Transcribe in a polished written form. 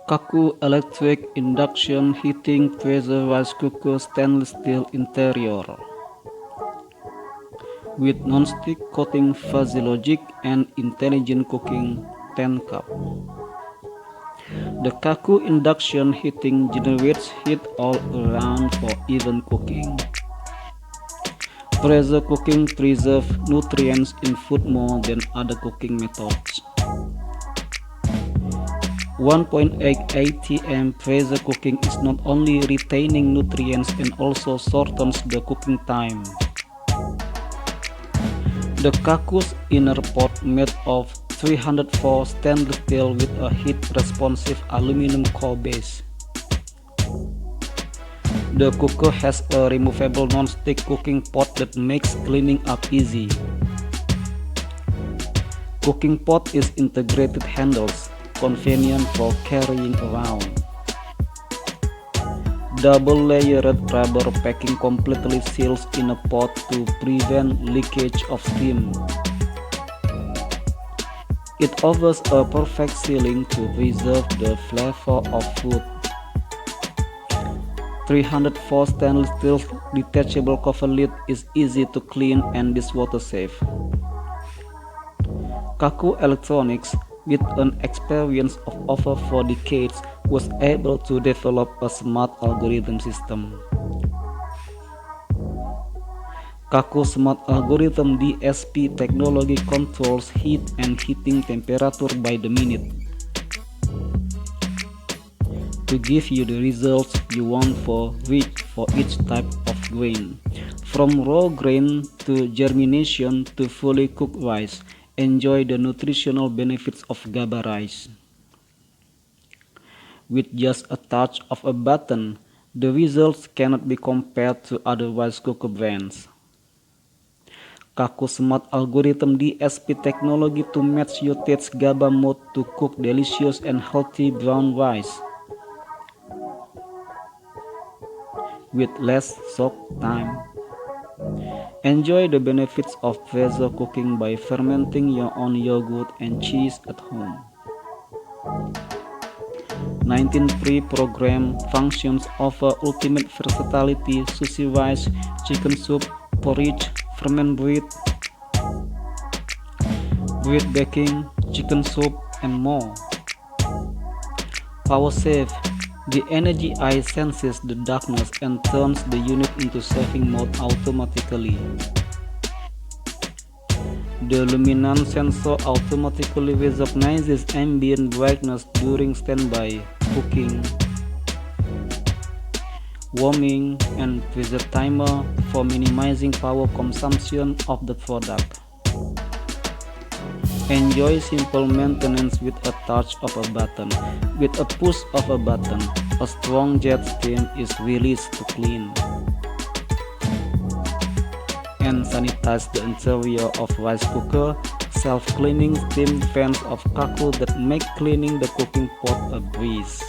Cuckoo electric induction heating pressure rice cooker stainless steel interior with non-stick coating fuzzy logic and intelligent cooking 10 cup. The Cuckoo induction heating generates heat all around for even cooking. Pressure cooking preserves nutrients in food more than other cooking methods. 1.8 atm pressure cooking is not only retaining nutrients and also shortens the cooking time. The Cuckoo's inner pot made of 304 stainless steel with a heat-responsive aluminum core base. The cooker has a removable non-stick cooking pot that makes cleaning up easy. Cooking pot is integrated handles, convenient for carrying around. Double-layered rubber packing completely seals in a pot to prevent leakage of steam. It offers a perfect sealing to preserve the flavor of food. 304 stainless steel detachable cover lid is easy to clean and dishwater safe. Cuckoo Electronics, with an experience of over 4 decades, was able to develop a smart algorithm system. Cuckoo Smart Algorithm DSP technology controls heat and heating temperature by the minute to give you the results you want for each type of grain, from raw grain to germination to fully cooked rice. Enjoy the nutritional benefits of GABA rice. With just a touch of a button, the results cannot be compared to other rice cooker brands. Cuckoo Smart Algorithm DSP technology to match your taste GABA mode to cook delicious and healthy brown rice with less soak time. Enjoy the benefits of pressure cooking by fermenting your own yogurt and cheese at home. 19 pre-programmed functions offer ultimate versatility: sushi rice, chicken soup, porridge, ferment bread baking, chicken soup, and more. Power save. The energy eye senses the darkness and turns the unit into saving mode automatically. The luminance sensor automatically recognizes ambient brightness during standby, cooking, warming, and preset timer for minimizing power consumption of the product. Enjoy simple maintenance with a touch of a button. With a push of a button, a strong jet stream is released to clean and sanitize the interior of rice cooker. Self-cleaning steam fans of Cuckoo that make cleaning the cooking pot a breeze.